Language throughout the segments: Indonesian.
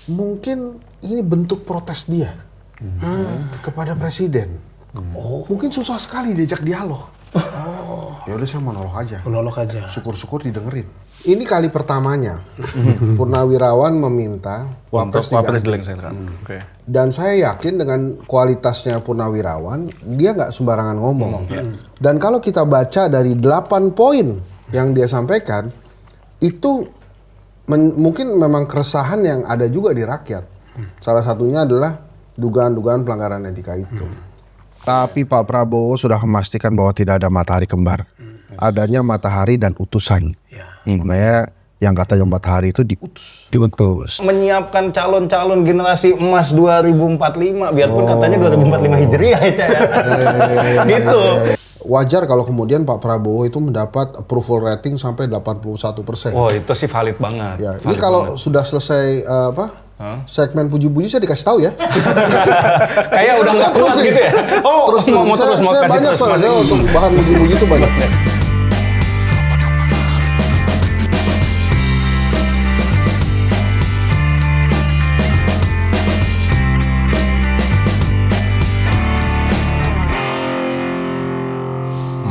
mungkin ini bentuk protes dia kepada presiden. Mungkin susah sekali diajak dialog. Ya udah saya monolog aja. Syukur-syukur didengerin. Ini kali pertamanya Purnawirawan meminta Wapres diganti. Dan saya yakin dengan kualitasnya Purnawirawan, dia nggak sembarangan ngomong. Dan kalau kita baca dari 8 poin yang dia sampaikan, itu mungkin memang keresahan yang ada juga di rakyat. Salah satunya adalah dugaan-dugaan pelanggaran etika itu. Tapi Pak Prabowo sudah memastikan bahwa tidak ada matahari kembar. Adanya matahari dan utusan. Makanya yang katanya matahari itu diutus. Menyiapkan calon-calon generasi emas 2045, biarpun katanya 2045 Hijriah ya, Cak. Gitu. Wajar kalau kemudian Pak Prabowo itu mendapat approval rating sampai 81%. Oh, itu sih valid banget. Ya, ini kalau sudah selesai segmen puji-puji saya dikasih tahu ya. Kayak udah nggak terus gitu ya. Oh, terus mau saya kasih banyak terus, soalnya untuk bahan puji-puji itu banyak.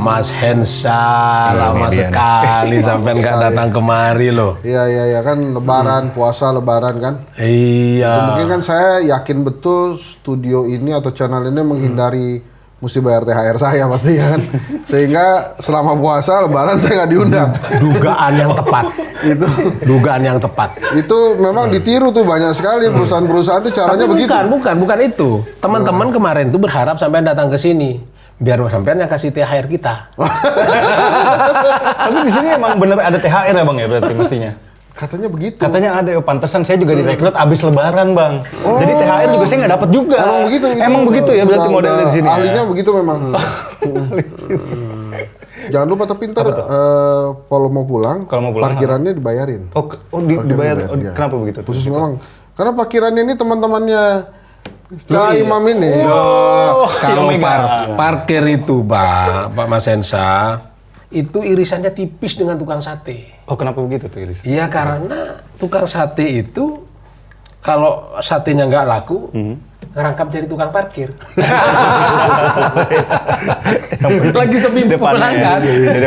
Mas Hensa lama sekali sampai nggak datang kemari loh. Iya kan lebaran, puasa lebaran kan. Iya. Mungkin kan saya yakin betul studio ini atau channel ini menghindari mesti bayar THR saya pasti kan. Sehingga selama puasa lebaran saya nggak diundang. Dugaan yang tepat. Dugaan yang tepat. Itu memang ditiru tuh banyak sekali perusahaan-perusahaan tuh caranya begitu. Bukan itu. Teman-teman kemarin tuh berharap sampai datang ke sini. Biar sampean yang kasih THR kita. Tapi di sini emang bener ada THR ya Bang ya berarti mestinya. Katanya begitu. Katanya ada, pantesan saya juga direkrut abis lebaran Bang. Jadi THR juga saya nggak dapat juga. Emang begitu. Emang begitu ya berarti modelnya di sini. Ahlinya begitu memang. Jangan lupa tapi ntar kalau mau pulang, parkirannya dibayarin. Dibayar. Kenapa begitu? Khusus memang karena parkirannya ini teman-temannya Imam ini. Kalau parkir itu Pak Mas Hensa, itu irisannya tipis dengan tukang sate. Oh, kenapa begitu tuh irisan? Iya, karena tukang sate itu kalau satenya nggak laku, ngerangkap jadi tukang parkir. Lagi sepi pelanggan.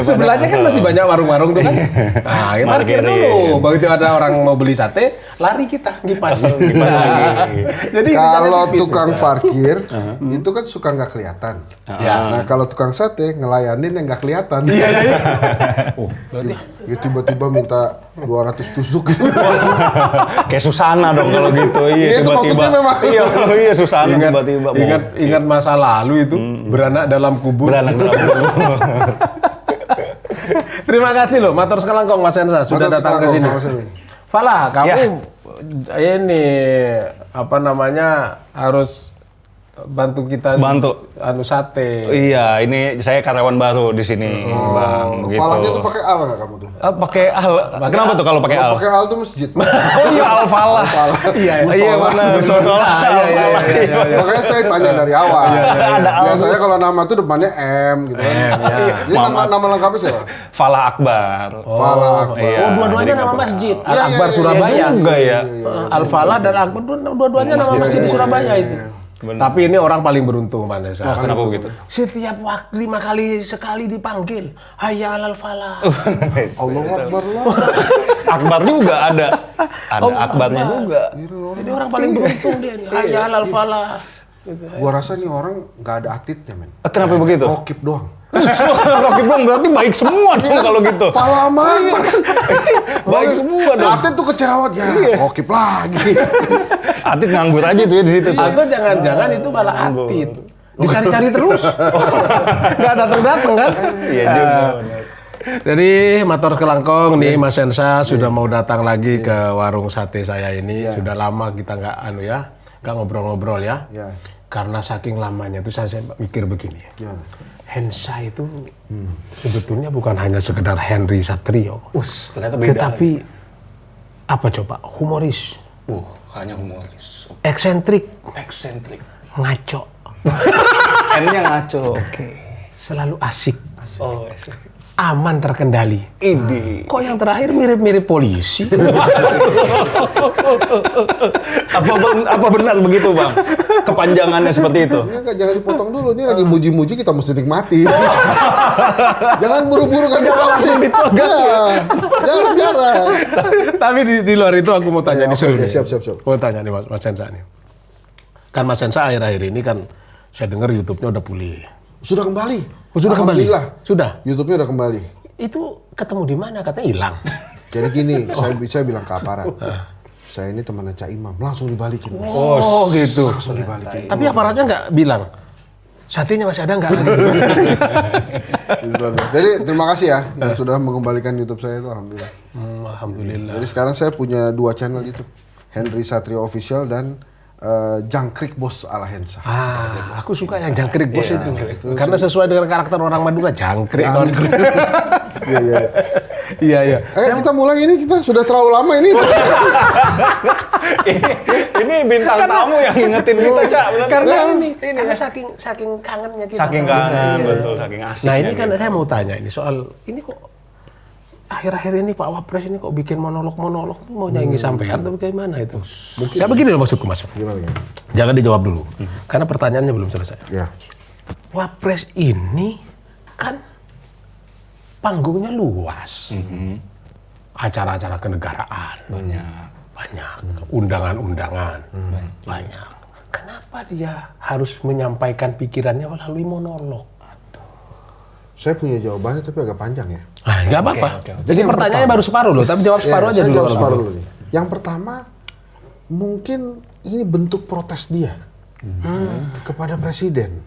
Sebelahnya kan masih banyak warung-warung tuh kan. Nah, parkir dulu. Begitu ada orang mau beli sate, lari kita ngipas lagi. Jadi kalau tukang parkir itu kan suka nggak kelihatan. Nah, kalau tukang sate ngelayanin yang nggak kelihatan. Berarti ya tiba-tiba minta 200 tusuk. Kayak Susana dong kalau gitu. Iya, tiba-tiba. Iya, Susana tiba-tiba. Ingat masa lalu itu beranak dalam kubur. Terima kasih loh, matur sekelangkong Mas Hensa sudah datang ke sini. Fala, kamu ini harus bantu kita sate. Iya, ini saya karyawan baru di sini, Bang. Gitu. Falahnya tuh pakai al nggak kamu tuh? Pakai al. Kenapa tuh kalau pakai al? Pakai al tuh masjid. Oh iya, al-falah. Iya, benar. Iya. Makanya saya tanya dari awal. Ada al. Biasanya kalau nama tuh depannya M gitu. Ini nama lengkapnya siapa? Falah Akbar. Falah Akbar. Oh, dua-duanya nama masjid. Al-Akbar Surabaya. Juga ya. Al-Falah dan Akbar dua-duanya nama masjid di Surabaya itu. Benar. Tapi ini orang paling beruntung, Pak Nesa. Kenapa begitu? Setiap waktu 5 kali sekali dipanggil, hayya alal falah. Allahu Akbar lah. Akbar juga ada akbarnya juga. Jadi orang paling beruntung dia nih, hayya alal falah. Gua rasa nih orang nggak ada atitnya, men. Kenapa begitu? Rokib doang. Rokib doang berarti baik semua dong kalau gitu. Falaman. Baik semua dong. Atit tuh kecewa ya. Rokib lagi. Atit nganggur aja tuh ya di situ. Atau jangan-jangan itu malah Atit. Dicari-cari terus. Nggak datang-datang kan? Iya juga. Jadi matur kelangkong nih Mas Hensa sudah mau datang lagi ke warung sate saya ini. Sudah lama kita nggak ngobrol-ngobrol ya. Karena saking lamanya tuh saya mikir begini. Hensa itu sebetulnya bukan hanya sekedar Henry Satrio. Ternyata beda. Tetapi apa coba? Humoris. Hanya humoris. Eksentrik. Ngaco. N-nya ngaco. Selalu asik. aman terkendali. Ini. Kok yang terakhir mirip-mirip polisi? Apa benar begitu, Bang? Kepanjangannya seperti itu. Enggak, jangan dipotong dulu. Ini lagi muji-muji, kita mesti nikmati. Jangan buru-buru kan langsung dipotong. Jarang-jarang. Tapi di luar itu aku mau tanya nih. Siap. Mau tanya nih Mas Hensa nih. Kan Mas Hensa akhir-akhir ini kan saya dengar YouTube-nya udah pulih. Sudah kembali. Sudah kembali? Sudah. YouTube-nya udah kembali. Itu ketemu di mana? Katanya hilang. Jadi gini, saya bilang ke aparat. Saya ini temannya Cak Imam, langsung dibalikin. Oh gitu. Langsung dibalikin. Tapi aparatnya nggak bilang, satenya masih ada nggak? Jadi terima kasih ya yang sudah mengembalikan YouTube saya itu, alhamdulillah. Alhamdulillah. Jadi sekarang saya punya 2 channel YouTube, Henry Satrio Official dan Jangkrik Bos ala Hensa. Aku suka yang Jangkrik Bos itu. Karena sesuai dengan karakter orang Madura, jangkrik. Iya. Kita mulai ini, kita sudah terlalu lama ini. ini bintang tamu yang ingetin kita, Cak. Karena saking kangennya kita. Saking kangen, betul, saking asik. Nah ini kan saya mau tanya ini soal ini kok akhir-akhir ini Pak Wapres ini kok bikin monolog mau nyanyi sampean tapi kayak mana itu? Ya begini loh maksudku Mas. Gimana? Jangan dijawab dulu. Karena pertanyaannya belum selesai. Ya. Wapres ini kan panggungnya luas. Acara-acara kenegaraan banyak. Undangan-undangan banyak. Kenapa dia harus menyampaikan pikirannya melalui monolog? Saya punya jawabannya tapi agak panjang ya. Nggak apa-apa. Jadi pertanyaannya baru separuh loh, tapi jawab separuh aja saya dulu. Jawab separuh dulu. Yang pertama, mungkin ini bentuk protes dia kepada presiden.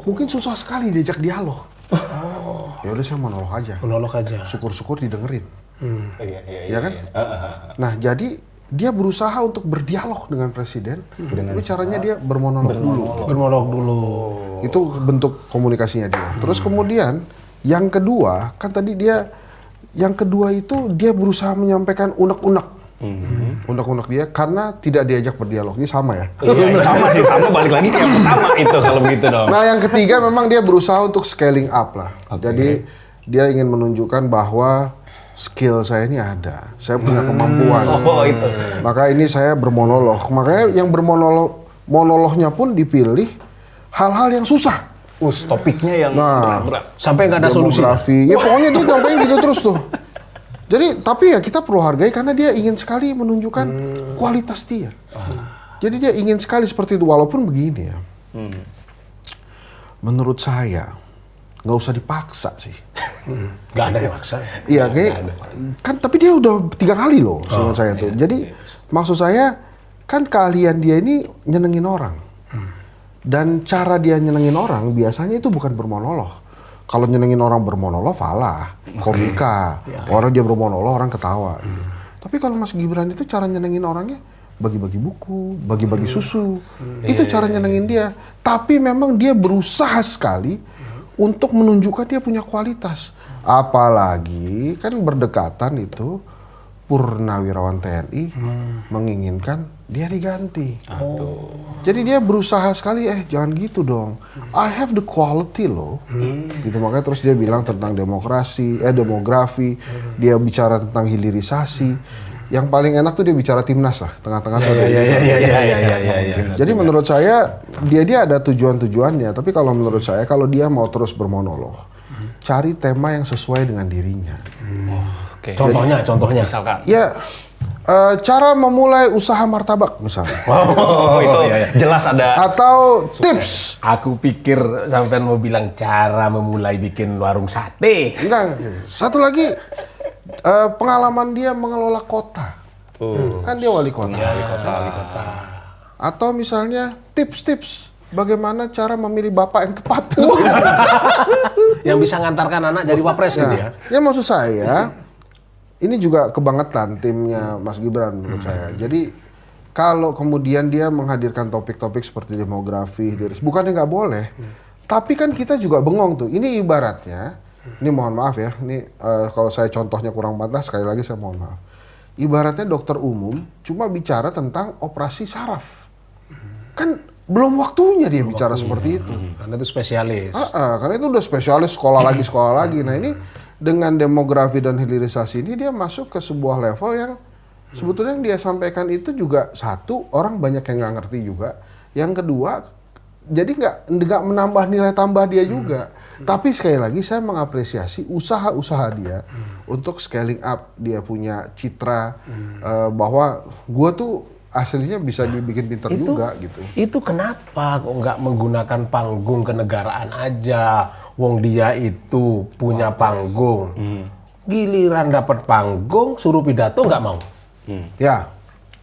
Mungkin susah sekali diajak dialog. Ya udah saya monolog aja. Syukur-syukur didengerin. Ya kan? Nah, jadi dia berusaha untuk berdialog dengan presiden, tapi caranya dia bermonolog dulu. Itu bentuk komunikasinya dia. Terus kemudian yang kedua, kan tadi yang kedua itu dia berusaha menyampaikan unek-unek. Unek-unek dia karena tidak diajak berdialog. Ini sama ya? Sama balik lagi ke yang pertama itu kalau begitu dong. Nah yang ketiga memang dia berusaha untuk scaling up lah. Jadi dia ingin menunjukkan bahwa skill saya ini ada, saya punya kemampuan. Itu. Maka ini saya bermonolog. Makanya yang monolognya pun dipilih hal-hal yang susah. Topiknya yang berat-berat. Sampai nggak ada solusi. Ya pokoknya dia nyampein gitu terus tuh. Jadi tapi ya kita perlu hargai karena dia ingin sekali menunjukkan kualitas dia. Jadi dia ingin sekali seperti itu walaupun begini ya. Menurut saya nggak usah dipaksa sih. Nggak ada yang maksa. Iya kan tapi dia udah 3 kali loh sama saya tuh. Jadi maksud saya kan keahlian dia ini nyenengin orang. Dan cara dia nyenengin orang biasanya itu bukan bermonolog. Kalau nyenengin orang bermonolog falah, komika. Orang dia bermonolog orang ketawa. Tapi kalau Mas Gibran itu cara nyenengin orangnya bagi-bagi buku, bagi-bagi susu. Itu cara nyenengin dia. Tapi memang dia berusaha sekali untuk menunjukkan dia punya kualitas. Apalagi kan berdekatan itu Purnawirawan TNI menginginkan dia diganti. Jadi dia berusaha sekali, jangan gitu dong. I have the quality loh. Gitu makanya terus dia bilang tentang demografi, dia bicara tentang hilirisasi. Yang paling enak tuh dia bicara timnas lah, tengah-tengah. Jadi menurut saya dia ada tujuan-tujuannya. Tapi kalau menurut saya kalau dia mau terus bermonolog, cari tema yang sesuai dengan dirinya. Contohnya misalkan. Ya, cara memulai usaha martabak misalnya. Itu jelas ada. Atau tips. Aku pikir sampean mau bilang cara memulai bikin warung sate. Enggak. Satu lagi, pengalaman dia mengelola kota. Kan dia wali kota. Wali kota. Atau misalnya tips-tips bagaimana cara memilih bapak yang tepat. Yang bisa ngantarkan anak jadi wapres gitu ya. Ya maksud saya, ini juga kebangetan timnya Mas Gibran menurut saya. Jadi kalau kemudian dia menghadirkan topik-topik seperti demografi, bukannya nggak boleh. Tapi kan kita juga bengong tuh. Ini ibaratnya, ini mohon maaf ya, ini kalau saya contohnya kurang pantas, sekali lagi saya mohon maaf. Ibaratnya dokter umum cuma bicara tentang operasi saraf. Kan belum waktunya dia bicara seperti itu. Karena itu spesialis. Karena itu udah spesialis, sekolah lagi. Nah dengan demografi dan hilirisasi ini dia masuk ke sebuah level yang sebetulnya yang dia sampaikan itu juga satu, orang banyak yang nggak ngerti juga. Yang kedua, jadi nggak menambah nilai tambah dia juga. Tapi sekali lagi saya mengapresiasi usaha-usaha dia untuk scaling up. Dia punya citra bahwa gue tuh aslinya bisa dibikin pinter juga gitu. Itu kenapa kok nggak menggunakan panggung kenegaraan aja? Wong dia itu punya panggung. Giliran dapat panggung, suruh pidato nggak mau. Ya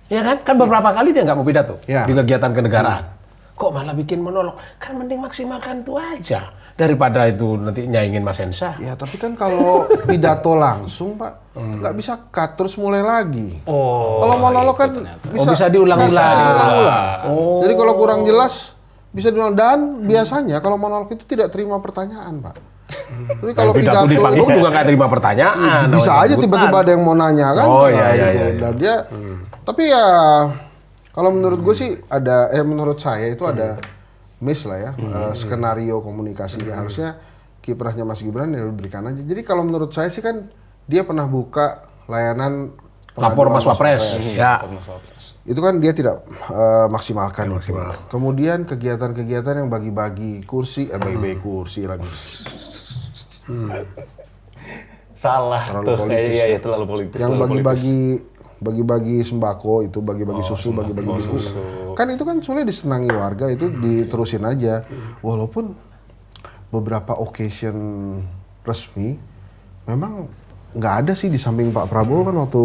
kan? Kan beberapa kali dia nggak mau pidato di kegiatan kenegaraan. Kok malah bikin monolog? Kan mending maksimalkan itu aja daripada itu nanti nyaingin Mas Hensa. Ya tapi kan kalau pidato langsung Pak nggak bisa cut terus mulai lagi. Kalau monolog kan bisa diulang-ulang. Jadi kalau kurang jelas bisa diulang, dan biasanya kalau monolog itu tidak terima pertanyaan Pak. Tapi kalau pidato di panggung juga nggak terima pertanyaan. Bisa aja tiba-tiba ada yang mau nanya kan. Iya. Dan dia, tapi ya kalau menurut gue sih ada, menurut saya itu ada miss lah ya, skenario komunikasinya. Harusnya kiprahnya Mas Gibran ya diberikan aja. Jadi kalau menurut saya sih kan dia pernah buka layanan lapor Mas Wapres. Ya. Itu kan dia tidak maksimalkan itu. Kemudian kegiatan-kegiatan yang bagi-bagi kursi, bagi-bagi kursi lagi. Salah terlalu tuh politis. Iya, terlalu politis. Yang terlalu bagi-bagi sembako itu, bagi-bagi susu, bagi-bagi buku. Kan itu kan sebenarnya disenangi warga, itu diterusin aja. Walaupun beberapa occasion resmi memang nggak ada sih, di samping Pak Prabowo kan waktu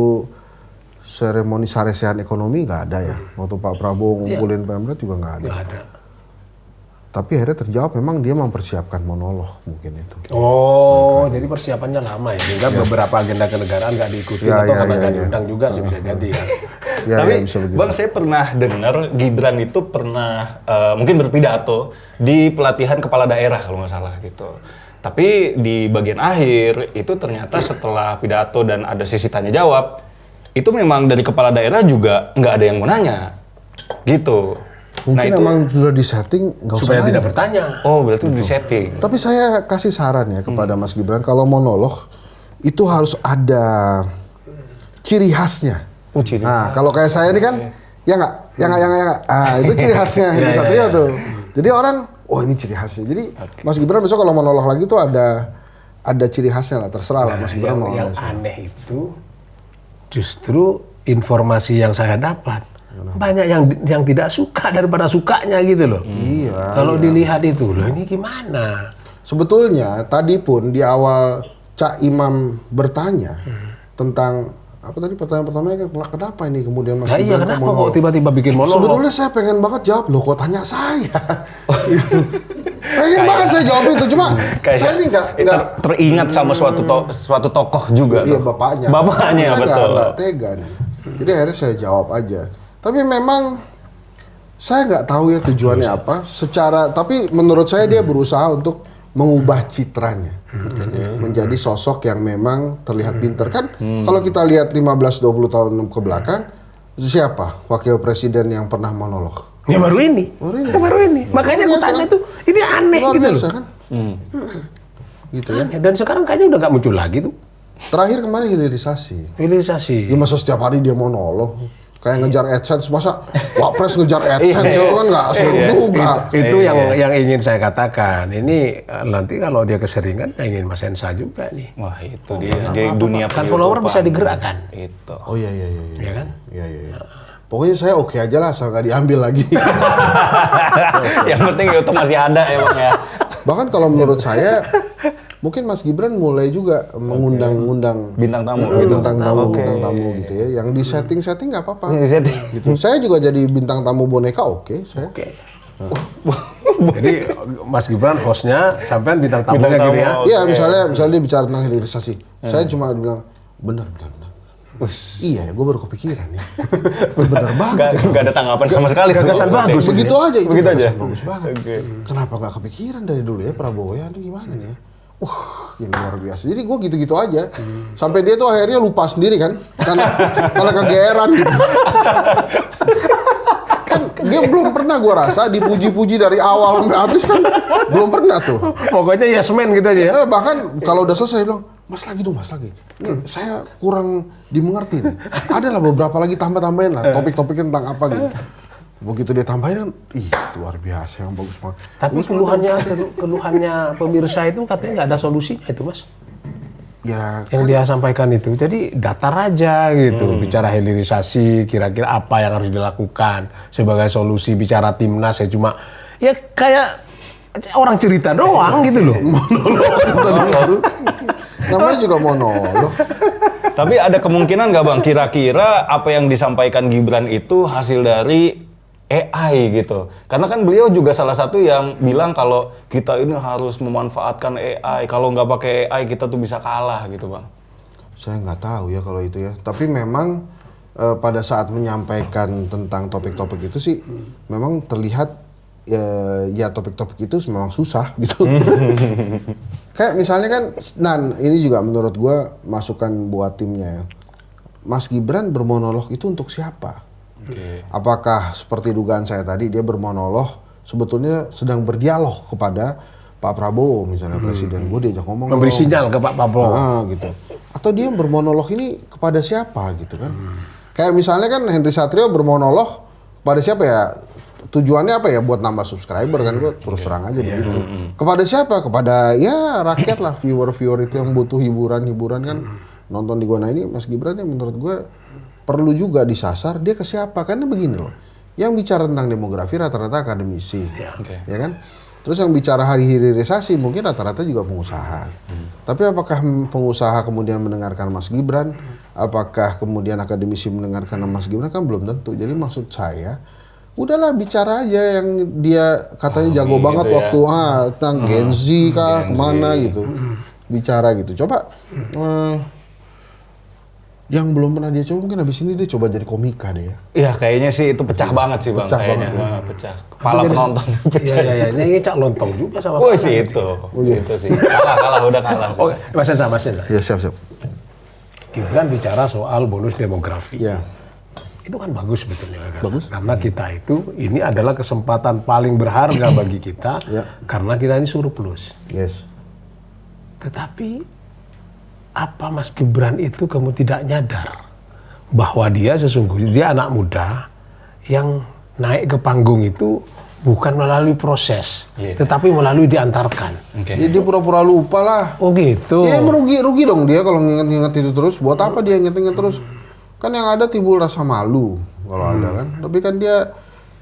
seremoni saresehan ekonomi nggak ada ya. Waktu Pak Prabowo ngumpulin Pemret juga nggak ada. Tapi akhirnya terjawab memang dia mempersiapkan monolog mungkin itu. Jadi persiapannya lama ya. Hingga beberapa agenda kenegaraan nggak diikuti atau karena nggak diundang juga sih bisa jadi ya. Tapi Bang, saya pernah dengar Gibran itu pernah mungkin berpidato di pelatihan kepala daerah kalau nggak salah gitu. Tapi di bagian akhir itu ternyata setelah pidato dan ada sesi tanya jawab, itu memang dari kepala daerah juga nggak ada yang mau nanya gitu. Mungkin emang sudah disetting nggak usah supaya nanya. tidak bertanya. Berarti udah disetting. Tapi saya kasih saran ya kepada Mas Gibran, kalau monolog itu harus ada ciri khasnya. Nah, kalau kayak saya ini kan ya nggak. Itu ciri khasnya ini Satrio tuh. Jadi orang, ini ciri khasnya. Jadi Mas Gibran besok kalau monolog lagi tuh ada ciri khasnya lah, terserah lah Mas Gibran mau. Yang aneh itu justru informasi yang saya dapat banyak yang tidak suka daripada sukanya gitu loh. Iya. Kalau dilihat itu loh, ini gimana? Sebetulnya tadi pun di awal Cak Imam bertanya tentang apa tadi pertanyaan pertamanya, kenapa ini kemudian Mas Gibran kenapa kok tiba-tiba bikin monolog? Sebetulnya saya pengen banget jawab, loh kok tanya saya? Pengen banget saya jawab itu, cuma saya ini nggak teringat sama suatu tokoh juga. Iya, bapaknya betul. Nggak tega nih. Jadi akhirnya saya jawab aja. Tapi memang saya nggak tahu ya tujuannya apa. Tapi menurut saya dia berusaha untuk mengubah citranya menjadi sosok yang memang terlihat pinter kan. Kalau kita lihat 15-20 tahun ke belakang, siapa wakil presiden yang pernah monolog? Ya baru ini. Makanya aku tanya tuh, ini aneh luar gitu biasa, loh. Kan? Gitu ya. Dan sekarang kayaknya udah nggak muncul lagi tuh. Terakhir kemarin hilirisasi. Ya masa setiap hari dia monolog. Kayak ngejar AdSense, masa Wapres ngejar AdSense itu kan nggak seru juga. Itu yang ingin saya katakan. Ini nanti kalau dia keseringan, ingin Mas Hensa juga nih. Wah itu dia dunia kan follower bisa digerakkan. Itu. Oh iya. Iya kan? Iya. Pokoknya saya oke aja lah, asal nggak diambil lagi. Yang penting YouTube masih ada ya Bang ya. Bahkan kalau menurut saya, mungkin Mas Gibran mulai juga mengundang bintang tamu gitu ya. Yang di setting nggak apa-apa. Gitu. Saya juga jadi bintang tamu boneka, saya. Jadi Mas Gibran hostnya, sampean bintang tamunya gitu ya? Iya, misalnya dia bicara tentang hilirisasi. Saya cuma bilang, benar. Iya ya, gue baru kepikiran ya. Bener banget. Gak ada tanggapan sama sekali. Gagasan bagus. Begitu aja itu. Gagasan bagus banget. Kenapa gak kepikiran dari dulu ya Prabowo ya? Aduh gimana nih ya? Ini luar biasa. Jadi gue gitu-gitu aja. Sampai dia tuh akhirnya lupa sendiri kan. Karena kegeeran gitu. Kan dia belum pernah gue rasa dipuji-puji dari awal sampai habis kan. Belum pernah tuh. Pokoknya yes man gitu aja ya? Bahkan kalau udah selesai bilang, Mas lagi. Ini saya kurang dimengerti nih. Adalah beberapa lagi tambahin lah topik-topiknya tentang apa gitu. Begitu dia tambahin kan, luar biasa yang bagus banget. Tapi keluhannya pemirsa itu katanya nggak ada solusinya itu, Mas. Ya, yang dia sampaikan itu. Jadi datar aja gitu, bicara hilirisasi, kira-kira apa yang harus dilakukan sebagai solusi, bicara timnas ya cuma ya kayak orang cerita doang gitu loh. Monolog. Namanya juga monolog. Tapi ada kemungkinan nggak Bang, kira-kira apa yang disampaikan Gibran itu hasil dari AI gitu? Karena kan beliau juga salah satu yang bilang kalau kita ini harus memanfaatkan AI. Kalau nggak pakai AI kita tuh bisa kalah gitu Bang. Saya nggak tahu ya kalau itu ya. Tapi memang pada saat menyampaikan tentang topik-topik itu sih memang terlihat ya topik-topik itu memang susah gitu. Kayak misalnya kan, ini juga menurut gue masukan buat timnya ya. Mas Gibran bermonolog itu untuk siapa? Apakah seperti dugaan saya tadi dia bermonolog sebetulnya sedang berdialog kepada Pak Prabowo misalnya presiden, gue diajak ngomong memberi sinyal ke Pak Prabowo gitu. Atau dia bermonolog ini kepada siapa gitu kan? Kayak misalnya kan Henry Satrio bermonolog kepada siapa ya? Tujuannya apa ya? Buat nambah subscriber kan, gue terus terang aja begitu. Kepada siapa? Kepada ya rakyat lah, viewer itu yang butuh hiburan kan nonton di Gona ini. Mas Gibran yang menurut gue perlu juga disasar, dia ke siapa? Karena begini loh, yang bicara tentang demografi rata-rata akademisi, ya kan? Terus yang bicara hilirisasi mungkin rata-rata juga pengusaha. Tapi apakah pengusaha kemudian mendengarkan Mas Gibran? Apakah kemudian akademisi mendengarkan Mas Gibran? Kan belum tentu. Jadi maksud saya, udahlah bicara aja yang dia katanya jago banget gitu waktu tentang Gen Z kah, kemana gitu. Bicara gitu. Coba yang belum pernah dia coba mungkin habis ini dia coba jadi komika deh ya. Iya kayaknya sih itu pecah banget sih Bang. Pecah kayaknya. banget. Pecah. Kepala penonton pecah. Iya, ini Cak Lontong juga sama Wah sih itu. Itu sih. Udah kalah. Oh, Mas Ensa. Ya siap. Gibran bicara soal bonus demografi. Ya. Itu kan bagus sebetulnya. Bagus. Karena kita itu, ini adalah kesempatan paling berharga bagi kita. Karena kita ini surplus. Yes. Tetapi apa Mas Gibran itu kamu tidak nyadar bahwa dia sesungguhnya dia anak muda yang naik ke panggung itu bukan melalui proses, tetapi melalui diantarkan. Jadi dia pura-pura lupa lah. Oh gitu. Ya rugi dong dia kalau nginget-nginget itu terus. Buat apa dia inget-inget terus? Kan yang ada timbul rasa malu kalau ada kan. Tapi kan dia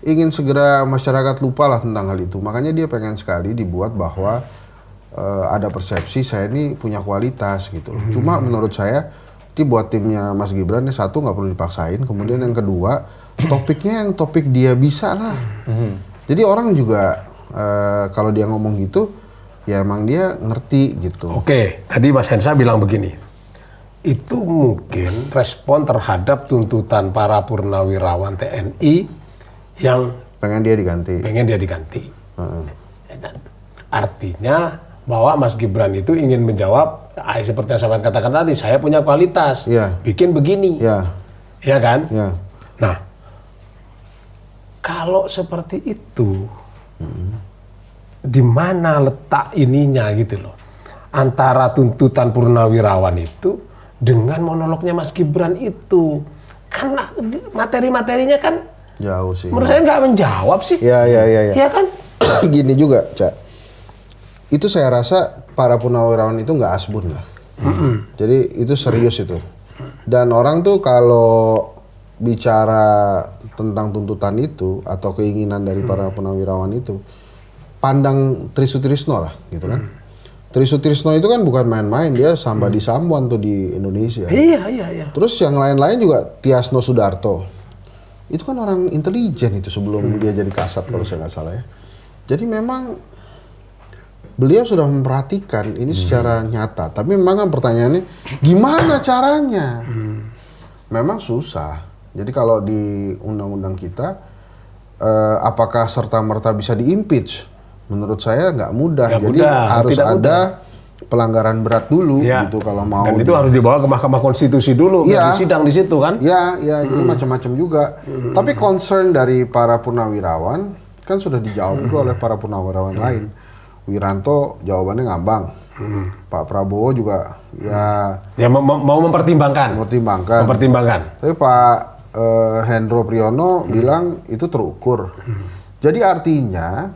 ingin segera masyarakat lupa lah tentang hal itu. Makanya dia pengen sekali dibuat bahwa ada persepsi saya ini punya kualitas gitu. Cuma menurut saya buat timnya Mas Gibran ini satu nggak perlu dipaksain. Kemudian yang kedua topiknya yang topik dia bisa lah. Jadi orang juga kalau dia ngomong gitu ya emang dia ngerti gitu. Oke, tadi Mas Hensa bilang begini. Itu mungkin respon terhadap tuntutan para purnawirawan TNI yang pengen dia diganti. Ya kan? Artinya bahwa Mas Gibran itu ingin menjawab seperti yang saya katakan tadi, saya punya kualitas, bikin begini, ya kan? Nah, kalau seperti itu, di mana letak ininya gitu loh, antara tuntutan purnawirawan itu dengan monolognya Mas Gibran itu, karena materi-materinya kan jauh sih. Menurut saya nggak menjawab sih. Ya kan? Gini juga, Cak. Itu saya rasa para purnawirawan itu nggak asbun lah. Jadi itu serius itu. Dan orang tuh kalau bicara tentang tuntutan itu atau keinginan dari para purnawirawan itu, pandang Trisutrisno lah gitu kan. Trisutrisno itu kan bukan main-main, dia somebody someone tuh di Indonesia. Iya. Terus yang lain-lain juga Tiasno Sudarto. Itu kan orang intelijen itu sebelum dia jadi kasat kalau saya nggak salah ya. Jadi memang beliau sudah memperhatikan ini secara nyata. Tapi memang kan pertanyaannya gimana caranya? Memang susah. Jadi kalau di undang-undang kita apakah serta-merta bisa di-impeach? Menurut saya nggak mudah. Jadi harus ada pelanggaran berat dulu gitu kalau mau. Dan itu harus dibawa ke Mahkamah Konstitusi dulu, disidang di situ kan? Jadi macam-macam juga. Tapi concern dari para purnawirawan kan sudah dijawab juga oleh para purnawirawan lain. Wiranto jawabannya ngambang. Pak Prabowo juga Ya mau mempertimbangkan. Tapi Pak Hendro Priyono bilang itu terukur. Jadi artinya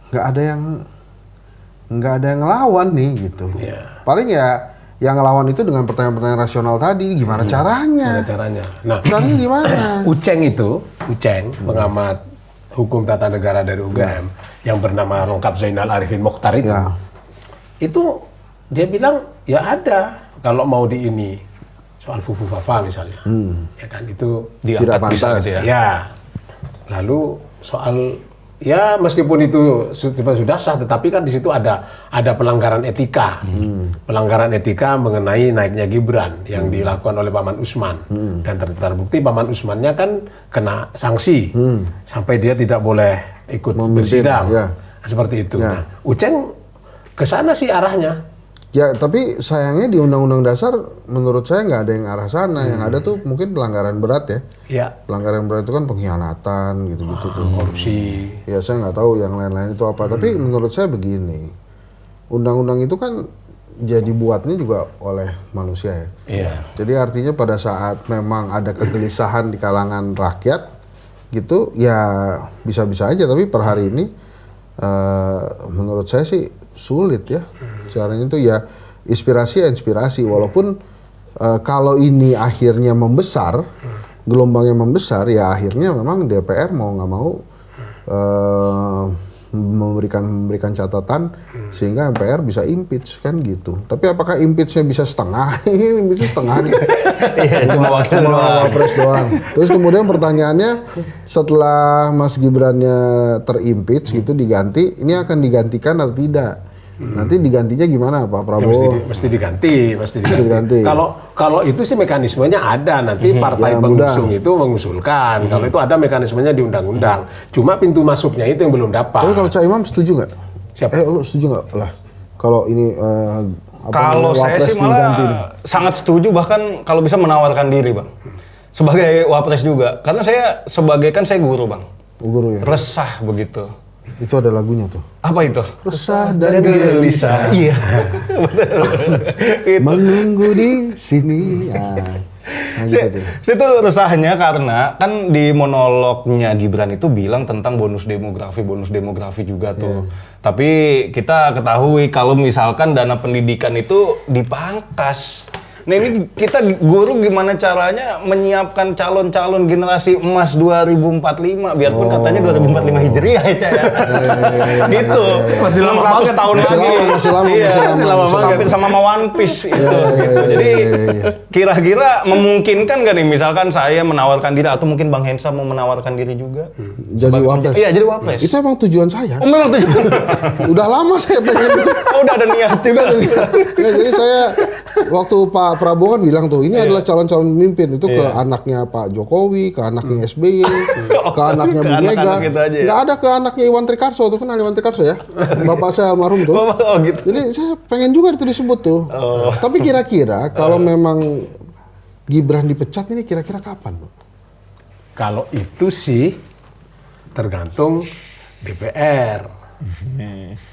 nggak ada yang ngelawan nih gitu. Paling ya yang ngelawan itu dengan pertanyaan-pertanyaan rasional tadi, gimana caranya? Nah, caranya gimana? Uceng, pengamat hukum tata negara dari UGM yang bernama lengkap Zainal Arifin Mokhtar itu dia bilang ya ada kalau mau di ini soal fufu fafa misalnya, ya kan itu tidak pantas. Ya, lalu soal ya meskipun itu sudah sah, tetapi kan di situ ada pelanggaran etika, mengenai naiknya Gibran yang dilakukan oleh Paman Usman dan terbukti Paman Usmannya kan kena sanksi sampai dia tidak boleh ikut bersidang, seperti itu. Nah, Uceng kesana sih arahnya. Ya, tapi sayangnya di Undang-Undang Dasar menurut saya nggak ada yang arah sana. Yang ada tuh mungkin pelanggaran berat ya. Iya. Pelanggaran berat itu kan pengkhianatan gitu-gitu tuh. Korupsi. Ya saya nggak tahu yang lain-lain itu apa. Tapi menurut saya begini, undang-undang itu kan jadi buatnya juga oleh manusia ya. Iya. Jadi artinya pada saat memang ada kegelisahan di kalangan rakyat gitu, ya bisa-bisa aja. Tapi per hari ini menurut saya sih sulit ya. Caranya itu ya inspirasi walaupun kalau ini akhirnya membesar, gelombangnya membesar, ya akhirnya memang DPR mau nggak mau memberikan catatan sehingga MPR bisa impeach kan gitu. Tapi apakah impeachnya bisa setengah? Impeachnya setengah nih. cuma wapres doang. Terus kemudian pertanyaannya setelah Mas Gibrannya terimpeach gitu diganti, ini akan digantikan atau tidak? Nanti digantinya gimana Pak Prabowo? Ya, mesti diganti. Kalau itu sih mekanismenya ada, nanti partai pengusung itu mengusulkan. Kalau itu ada mekanismenya di undang-undang. Cuma pintu masuknya itu yang belum dapat. Tapi kalau Cak Imam setuju nggak? Siapa? Lu setuju nggak lah? Kalau ini kalau saya sih malah sangat setuju, bahkan kalau bisa menawarkan diri Bang sebagai wapres juga, karena saya saya guru Bang. Guru ya. Resah begitu. Itu ada lagunya tuh. Apa itu? Resah dan gelisah. Iya. Menunggu di sini. Saya tuh resahnya karena kan di monolognya Gibran itu bilang tentang bonus demografi juga tuh. Tapi kita ketahui kalau misalkan dana pendidikan itu dipangkas. Nah ini kita guru gimana caranya menyiapkan calon-calon generasi emas 2045, biarpun katanya 2045 Hijriah ya Cak ya. Gitu. Masih lama banget tahun lagi. Masih lama banget sama One Piece itu. Jadi kira-kira memungkinkan gak nih misalkan saya menawarkan diri atau mungkin Bang Hensa mau menawarkan diri juga? Jadi wapres. Iya, jadi wapres. Itu emang tujuan saya. Oh, memang tujuan. Udah lama saya pengen itu. Oh, udah ada niat. Jadi saya waktu Pak Prabowo kan bilang tuh, ini adalah calon-calon pemimpin itu ke anaknya Pak Jokowi, ke anaknya SBY, ke anaknya Bu Mega, nggak ada ke anaknya Iwan Trikarso. Tuh kenal Iwan Trikarso ya, bapak saya almarhum tuh. Gitu. Jadi saya pengen juga itu disebut tuh. Tapi kira-kira kalau memang Gibran dipecat ini kira-kira kapan, Bu? Kalau itu sih tergantung DPR.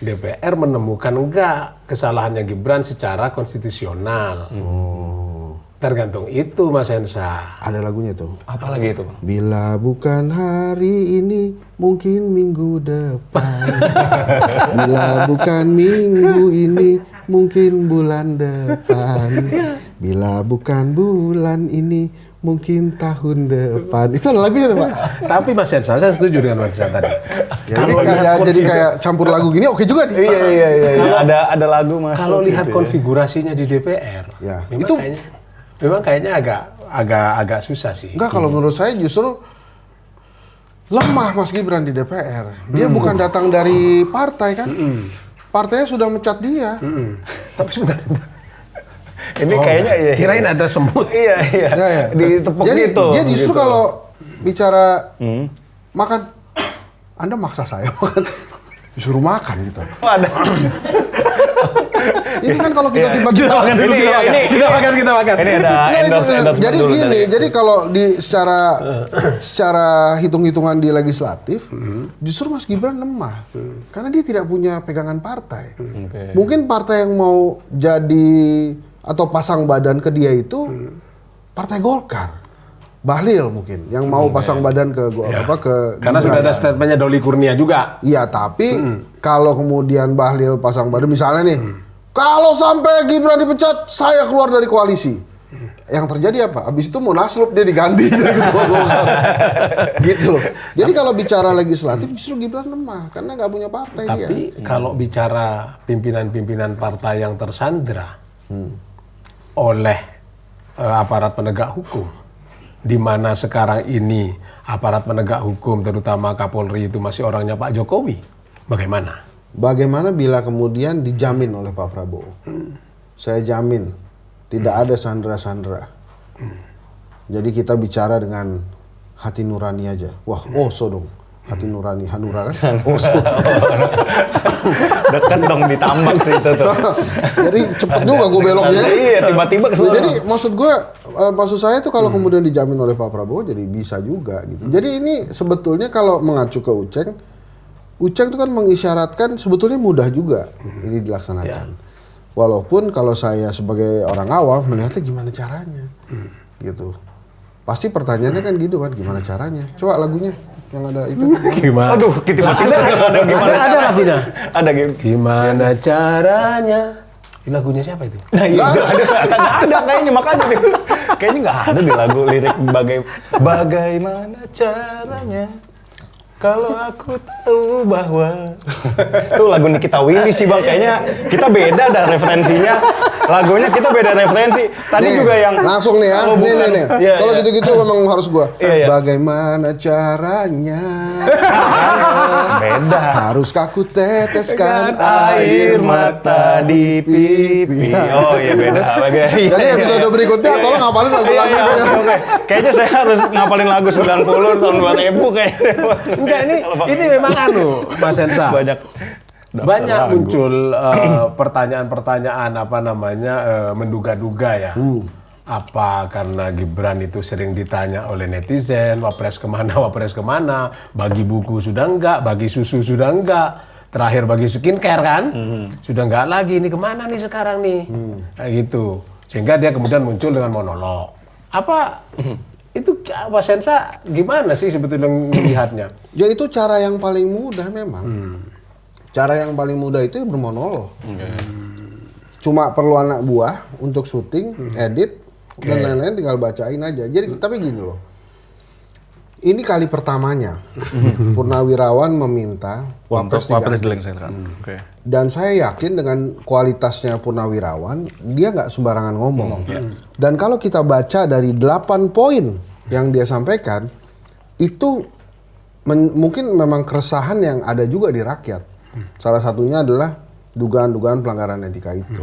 DPR menemukan enggak kesalahannya Gibran secara konstitusional. Tergantung itu Mas Hensa. Ada lagunya tuh. Apa lagi itu Bang? Bila bukan hari ini mungkin minggu depan. Bila bukan minggu ini mungkin bulan depan. Bila bukan bulan ini mungkin tahun depan. Itu ada lagunya tuh Pak. Tapi Mas Hensa, saya setuju dengan Mas Hensa tadi. Jadi kayak campur lagu gini oke juga nih. Iya. Ada lagu masuk. Kalau lihat konfigurasinya di DPR, memang kayaknya agak susah sih. Enggak, kalau menurut saya justru lemah Mas Gibran di DPR. Dia bukan datang dari partai kan. Partainya sudah mecat dia. Tapi sebentar. Ini kayaknya kirain ada semut. Iya. Ditepuk gitu. Dia justru kalau bicara makan, Anda maksa saya makan, disuruh makan gitu. Ada. Ini kan kalau kita tiba-tiba kita makan. Ini ada endorse jadi gini, jadi kalau di secara hitung-hitungan di legislatif, justru Mas Gibran lemah. Karena dia tidak punya pegangan partai. Mungkin partai yang mau jadi atau pasang badan ke dia itu Partai Golkar. Bahlil mungkin yang mau pasang badan ke karena sudah ada statementnya Doli Kurnia juga. Iya, tapi kalau kemudian Bahlil pasang badan misalnya nih, kalau sampai Gibran dipecat, saya keluar dari koalisi. Yang terjadi apa? Abis itu Munaslup dia diganti jadi ketua Golkar. Gitu. Jadi kalau bicara legislatif justru Gibran lemah karena nggak punya partai dia. Tapi kalau bicara pimpinan-pimpinan partai yang tersandra oleh aparat penegak hukum, di mana sekarang ini aparat penegak hukum terutama Kapolri itu masih orangnya Pak Jokowi, bagaimana? Bagaimana bila kemudian dijamin oleh Pak Prabowo? Saya jamin tidak ada sandera-sandera. Jadi kita bicara dengan hati nurani aja. Wah, oso dong. Hati nurani, Hanura kan? Oso. Dekat dong ditambak sih itu tuh. Jadi cepet juga gue beloknya. Iya, tiba-tiba kesel. Jadi maksud saya itu kalau kemudian dijamin oleh Pak Prabowo jadi bisa juga gitu. Jadi ini sebetulnya kalau mengacu ke Uceng itu kan mengisyaratkan sebetulnya mudah juga ini dilaksanakan. Walaupun kalau saya sebagai orang awam melihatnya gimana caranya, gitu. Pasti pertanyaannya kan gitu kan, gimana caranya? Coba lagunya yang ada itu. Gimana? Aduh, tiba-tiba ada lagunya. Ada game. Gimana caranya? Ini lagunya siapa itu? Nah, iya, ada kayaknya makanya tuh. Kayaknya nggak ada di lagu lirik bagaimana caranya kalau aku tahu bahwa itu lagu Nikita Willy sih Bang, kayaknya kita beda dah referensinya. Lagunya kita beda referensi. Tadi nih, juga yang langsung nih ya. Nih. Ya, kalau gitu-gitu memang harus gua. Iya. Bagaimana caranya? Beda. Haruskah ku teteskan air mata di pipi. Oh iya beda. Jadi episode berikutnya tolong ngapalin lagu-lagu itu. Oke. Kayaknya saya harus ngapalin lagu 90 tahun 2000 kayaknya. Enggak, ini memang Mas Hensa. Banyak muncul pertanyaan-pertanyaan menduga-duga ya. Apa karena Gibran itu sering ditanya oleh netizen, wapres kemana, bagi buku sudah enggak, bagi susu sudah enggak, terakhir bagi skincare kan, sudah enggak lagi, ini kemana nih sekarang nih, kayak gitu. Sehingga dia kemudian muncul dengan monolog. Apa itu Mas Hensa gimana sih sebetulnya melihatnya? Ya itu cara yang paling mudah memang. Cara yang paling mudah itu bermonolog. Cuma perlu anak buah untuk syuting, edit, dan lain-lain tinggal bacain aja. Jadi tapi gini loh. Ini kali pertamanya Purnawirawan meminta wapres diganti. Dan saya yakin dengan kualitasnya Purnawirawan, dia nggak sembarangan ngomong. Dan kalau kita baca dari 8 poin yang dia sampaikan, itu mungkin memang keresahan yang ada juga di rakyat. Salah satunya adalah dugaan-dugaan pelanggaran etika itu.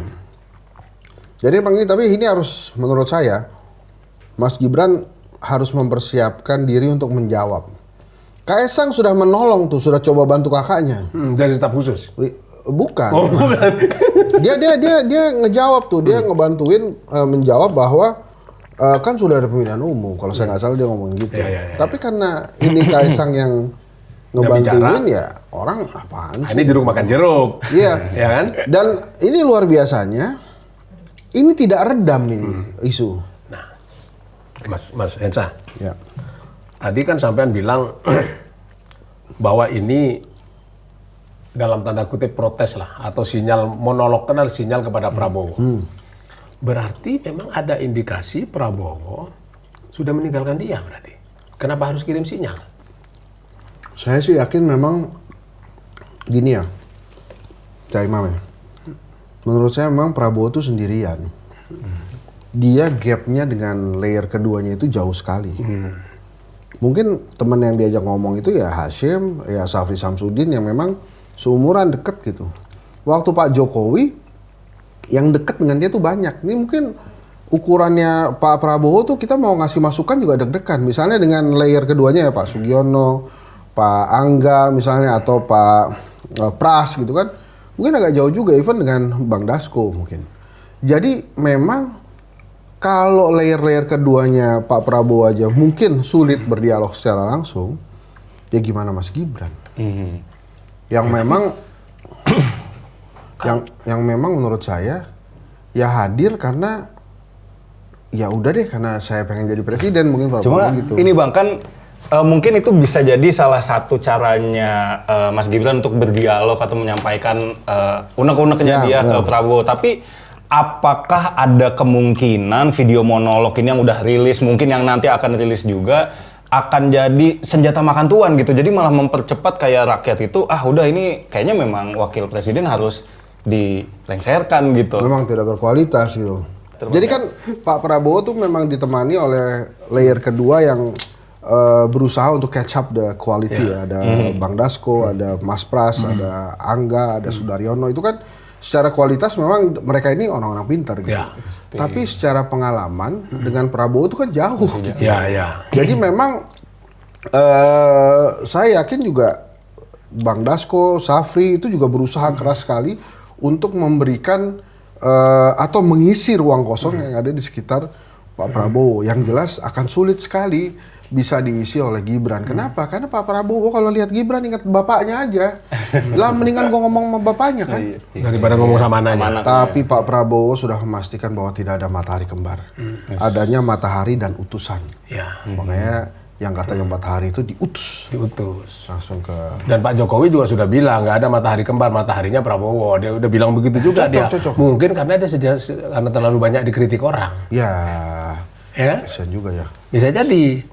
Jadi tapi ini harus menurut saya Mas Gibran harus mempersiapkan diri untuk menjawab. Kaesang sudah menolong tuh, sudah coba bantu kakaknya. Dari staf khusus? Bukan. Oh, bukan. dia ngejawab tuh, dia ngebantuin menjawab bahwa kan sudah ada pemilihan umum. Kalau saya nggak salah dia ngomong gitu. Tapi karena ini Kaesang yang ngebantuin ya orang apaan sih? Ini jeruk makan jeruk. Iya. Ya kan? Dan ini luar biasanya, ini tidak redam ini isu. Nah, Mas Hensa. Ya. Tadi kan sampean bilang bahwa ini dalam tanda kutip protes lah atau sinyal monolog kenal sinyal kepada Prabowo. Berarti memang ada indikasi Prabowo sudah meninggalkan dia berarti. Kenapa harus kirim sinyal? Saya sih yakin memang gini ya, Cak Imam ya. Menurut saya memang Prabowo itu sendirian. Dia gapnya dengan layer keduanya itu jauh sekali. Mungkin teman yang diajak ngomong itu ya Hashim, ya Safri Samsudin yang memang seumuran deket gitu. Waktu Pak Jokowi yang deket dengan dia tuh banyak. Ini mungkin ukurannya Pak Prabowo tuh kita mau ngasih masukan juga deg-degan. Misalnya dengan layer keduanya ya Pak Sugiono, Pak Angga misalnya atau Pak Pras gitu kan. mungkin agak jauh juga, even dengan Bang Dasko mungkin. Jadi memang kalau layer-layer keduanya Pak Prabowo aja mungkin sulit berdialog secara langsung, ya gimana Mas Gibran? Yang memang yang memang menurut saya ya hadir karena ya udah deh karena saya pengen jadi presiden mungkin Pak Prabowo gitu. Ini Bang kan mungkin itu bisa jadi salah satu caranya Mas Gibran untuk berdialog atau menyampaikan unek-uneknya dia ke Prabowo. Tapi apakah ada kemungkinan video monolog ini yang udah rilis, mungkin yang nanti akan rilis juga, akan jadi senjata makan tuan gitu? Jadi malah mempercepat kayak rakyat itu, udah ini kayaknya memang wakil presiden harus dilengserkan gitu. Memang tidak berkualitas gitu. Jadi kan Pak Prabowo tuh memang ditemani oleh layer kedua yang berusaha untuk catch up the quality ya. Ada Bang Dasko, ada Mas Pras, ada Angga, ada Sudaryono. Itu kan secara kualitas memang mereka ini orang-orang pintar gitu. Ya, tapi secara pengalaman dengan Prabowo itu kan jauh gitu. Jadi memang saya yakin juga Bang Dasko, Safri itu juga berusaha keras sekali untuk memberikan atau mengisi ruang kosong yang ada di sekitar Pak Prabowo. Yang jelas akan sulit sekali bisa diisi oleh Gibran. Kenapa? Karena Pak Prabowo kalau lihat Gibran ingat bapaknya aja. Lah mendingan gua ngomong sama bapaknya kan. Daripada ngomong sama anaknya. Tapi Pak Prabowo sudah memastikan bahwa tidak ada matahari kembar. Adanya matahari dan utusan. Makanya yang katanya matahari itu diutus langsung ke. Dan Pak Jokowi juga sudah bilang nggak ada matahari kembar, mataharinya Prabowo. Dia udah bilang begitu juga. Cocok. Mungkin karena dia karena terlalu banyak dikritik orang. Bisa juga ya. Bisa jadi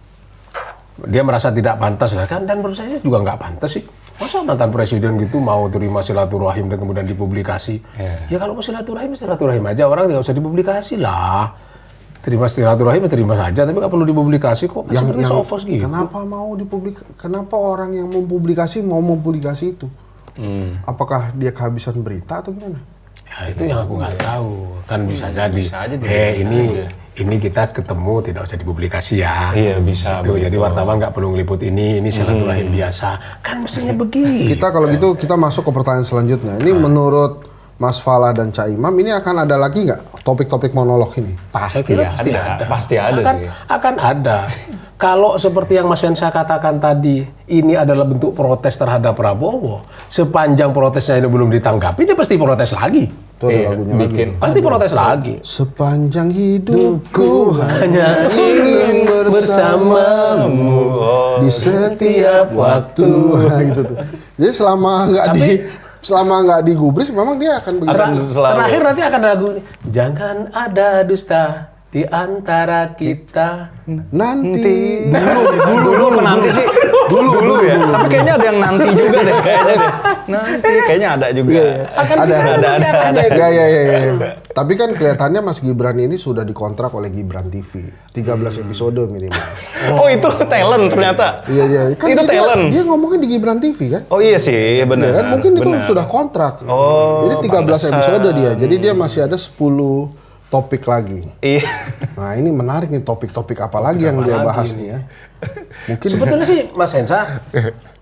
dia merasa tidak pantas lah kan, dan menurut saya juga nggak pantas sih. Masa mantan presiden gitu mau terima silaturahim dan kemudian dipublikasi? Ya kalau mau silaturahim aja, orang nggak usah dipublikasi lah. Terima silaturahim terima saja, tapi nggak perlu dipublikasi kok. Yang gitu. Kenapa orang yang mempublikasi mau mempublikasi itu? Apakah dia kehabisan berita atau gimana? Ya itu yang aku nggak tahu. Kan bisa jadi. Ini kita ketemu tidak usah dipublikasi ya. Iya bisa. Gitu. Jadi wartawan nggak perlu ngeliput ini silaturahim biasa. Kan mestinya begitu. Kita kalau gitu kita masuk ke pertanyaan selanjutnya. Ini menurut Mas Fala dan Cak Imam, ini akan ada lagi nggak topik-topik monolog ini? Pasti ada. Akan ada. Kalau seperti yang Mas Hensa katakan tadi, ini adalah bentuk protes terhadap Prabowo. Sepanjang protesnya ini belum ditanggapi, dia pasti protes lagi. Itu ada lagunya lagi. Pasti protes lagi. Sepanjang hidupku hanya ingin bersamamu di setiap waktu. Gitu tuh. Jadi selama nggak digubris, memang dia akan begitu. Terakhir nanti akan ada lagu ini. Jangan ada dusta di antara kita nanti. Dulu menanti sih. Dulu ya. Tapi kayaknya ada yang nanti juga deh kayaknya deh. Nanti kayaknya ada juga. Ada. Ya. Tapi kan kelihatannya Mas Gibran ini sudah dikontrak oleh Gibran TV. 13 episode minimal. Oh itu talent ternyata. Iya. Kan itu talent. Dia ngomongnya di Gibran TV kan? Oh iya sih, benar. Ya, kan? Mungkin itu sudah kontrak. Jadi 13 episode dia. Jadi dia masih ada 10 topik lagi. Iya. Nah ini menarik nih, topik-topik apa lagi yang dia bahas nih ya. Mungkin sebetulnya sih Mas Hensa